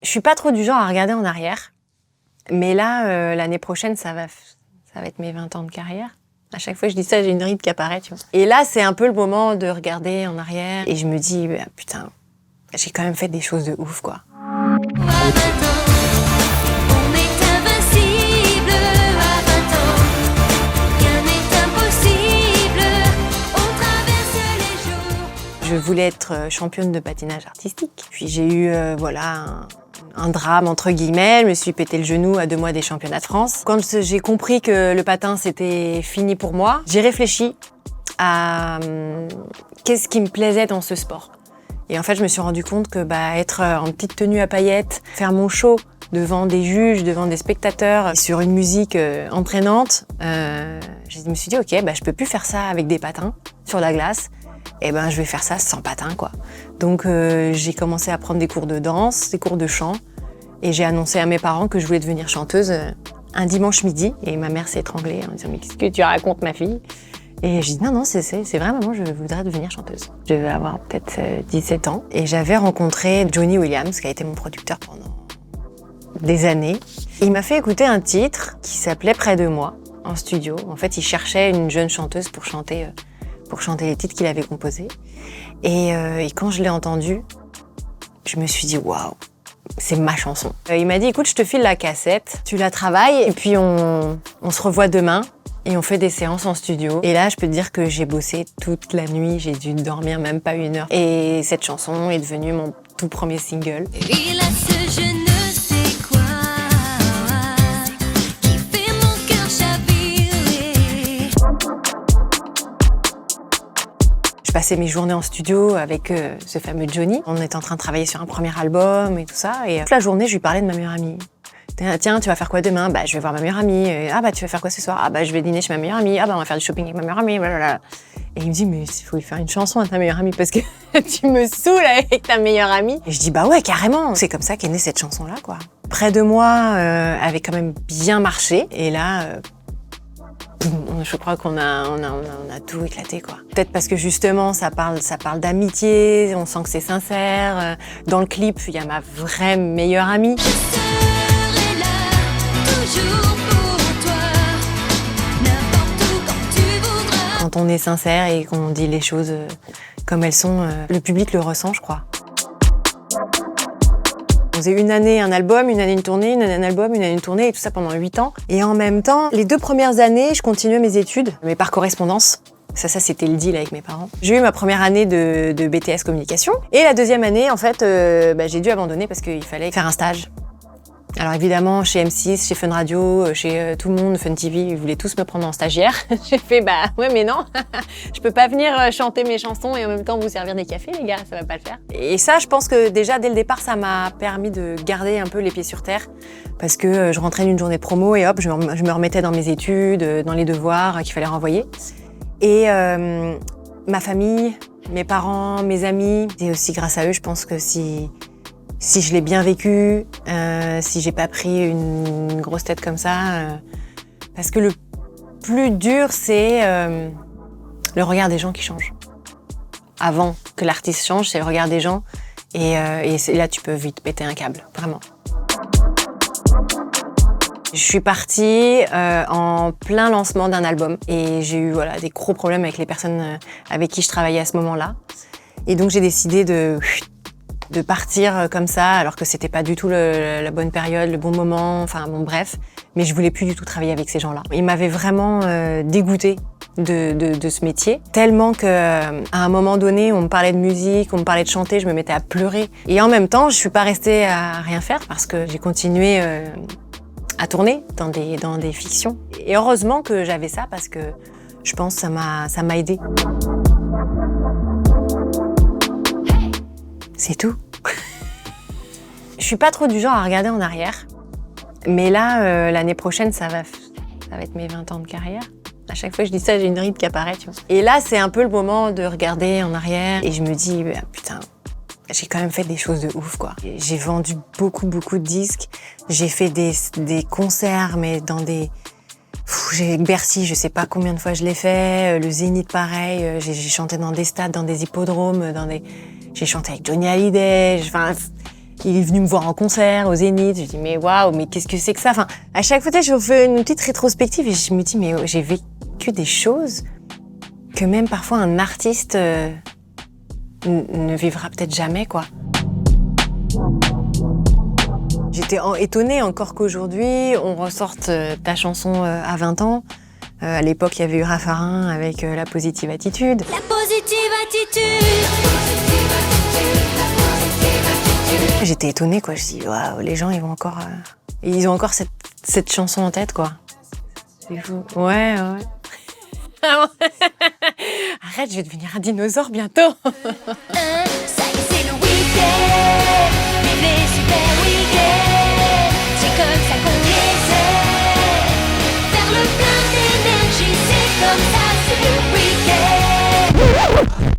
Je suis pas trop du genre à regarder en arrière. Mais là, l'année prochaine, ça va être mes 20 ans de carrière. À chaque fois que je dis ça, j'ai une ride qui apparaît, tu vois. Et là, c'est un peu le moment de regarder en arrière. Et je me dis, bah, putain, j'ai quand même fait des choses de ouf, quoi. Je voulais être championne de patinage artistique. Puis j'ai eu un drame, entre guillemets. Je me suis pété le genou à 2 mois des championnats de France. Quand j'ai compris que le patin, c'était fini pour moi, j'ai réfléchi à qu'est-ce qui me plaisait dans ce sport. Et en fait, je me suis rendu compte que être en petite tenue à paillettes, faire mon show devant des juges, devant des spectateurs, sur une musique entraînante, je me suis dit, ok, je peux plus faire ça avec des patins sur la glace. Et je vais faire ça sans patins, quoi. Donc j'ai commencé à prendre des cours de danse, des cours de chant, et j'ai annoncé à mes parents que je voulais devenir chanteuse un dimanche midi. Et ma mère s'est étranglée en disant, mais qu'est-ce que tu racontes, ma fille? Et j'ai dit, non, c'est vrai, maman, je voudrais devenir chanteuse. Je vais avoir peut-être 17 ans. Et j'avais rencontré Johnny Williams, qui a été mon producteur pendant des années. Il m'a fait écouter un titre qui s'appelait Près de moi, en studio. En fait, il cherchait une jeune chanteuse pour chanter les titres qu'il avait composés. Et quand je l'ai entendu, je me suis dit, waouh, c'est ma chanson. Il m'a dit, écoute, je te file la cassette, tu la travailles, et puis on se revoit demain. Et on fait des séances en studio. Et là, je peux te dire que j'ai bossé toute la nuit. J'ai dû dormir même pas 1 heure. Et cette chanson est devenue mon tout premier single. Il a ce je ne sais quoi qui fait mon cœur chavirer. Je passais mes journées en studio avec ce fameux Johnny. On était en train de travailler sur un premier album et tout ça. Et toute la journée, je lui parlais de ma meilleure amie. Tiens, tu vas faire quoi demain? Je vais voir ma meilleure amie. Tu vas faire quoi ce soir? Je vais dîner chez ma meilleure amie. On va faire du shopping avec ma meilleure amie. Blablabla. Et il me dit, mais il faut lui faire une chanson à ta meilleure amie parce que tu me saoules avec ta meilleure amie. Et je dis, ouais, carrément. C'est comme ça qu'est née cette chanson-là, quoi. Près de moi avait quand même bien marché. Et là, je crois qu'on a tout éclaté, quoi. Peut-être parce que justement, ça parle d'amitié. On sent que c'est sincère. Dans le clip, il y a ma vraie meilleure amie. Quand on est sincère et qu'on dit les choses comme elles sont, le public le ressent, je crois. On faisait une année un album, une année une tournée, une année un album, une année une tournée, et tout ça pendant 8 ans. Et en même temps, les 2 premières années, je continuais mes études, mais par correspondance. Ça, c'était le deal avec mes parents. J'ai eu ma première année de BTS communication. Et la 2e année, en fait, j'ai dû abandonner parce qu'il fallait faire un stage. Alors évidemment, chez M6, chez Fun Radio, chez tout le monde, Fun TV, ils voulaient tous me prendre en stagiaire. J'ai fait, ouais, mais non, je peux pas venir chanter mes chansons et en même temps vous servir des cafés, les gars, ça va pas le faire. Et ça, je pense que déjà, dès le départ, ça m'a permis de garder un peu les pieds sur terre. Parce que je rentrais d'une journée promo et hop, je me remettais dans mes études, dans les devoirs qu'il fallait renvoyer. Et ma famille, mes parents, mes amis, et aussi grâce à eux, je pense que si je l'ai bien vécu, si j'ai pas pris une grosse tête comme ça, parce que le plus dur, c'est le regard des gens qui change. Avant que l'artiste change, c'est le regard des gens, et là tu peux vite péter un câble, vraiment. Je suis partie en plein lancement d'un album, et j'ai eu des gros problèmes avec les personnes avec qui je travaillais à ce moment-là, et donc j'ai décidé de partir comme ça, alors que c'était pas du tout la bonne période, le bon moment, bref. Mais je voulais plus du tout travailler avec ces gens-là. Ils m'avaient vraiment dégoûtée de ce métier, tellement qu'à un moment donné, on me parlait de musique, on me parlait de chanter, je me mettais à pleurer. Et en même temps, je suis pas restée à rien faire parce que j'ai continué à tourner dans des fictions. Et heureusement que j'avais ça parce que je pense que ça m'a aidée. C'est tout. Je suis pas trop du genre à regarder en arrière. Mais là, l'année prochaine, ça va être mes 20 ans de carrière. À chaque fois que je dis ça, j'ai une ride qui apparaît, tu vois. Et là, c'est un peu le moment de regarder en arrière. Et je me dis, putain, j'ai quand même fait des choses de ouf, quoi. J'ai vendu beaucoup de disques. J'ai fait des concerts, mais dans des... Bercy, je sais pas combien de fois je l'ai fait. Le Zénith, pareil. J'ai chanté dans des stades, dans des hippodromes, j'ai chanté avec Johnny Hallyday. Il est venu me voir en concert, au Zénith. Je dis, mais waouh, mais qu'est-ce que c'est que ça? Enfin, à chaque fois, je fais une petite rétrospective et je me dis, mais j'ai vécu des choses que même parfois un artiste ne vivra peut-être jamais, quoi. J'étais étonnée encore qu'aujourd'hui, on ressorte ta chanson à 20 ans. À l'époque, il y avait eu Raffarin avec La Positive Attitude. La positive attitude. J'étais étonnée, quoi. Je dis, waouh, les gens, ils vont encore, ils ont encore cette chanson en tête, quoi. C'est fou. Ouais. Arrête, je vais devenir un dinosaure bientôt. Ça y est, c'est le week-end. Vive les super week-ends. C'est comme ça qu'on les aime. Faire le plein d'énergie, c'est comme ça, c'est le week-end.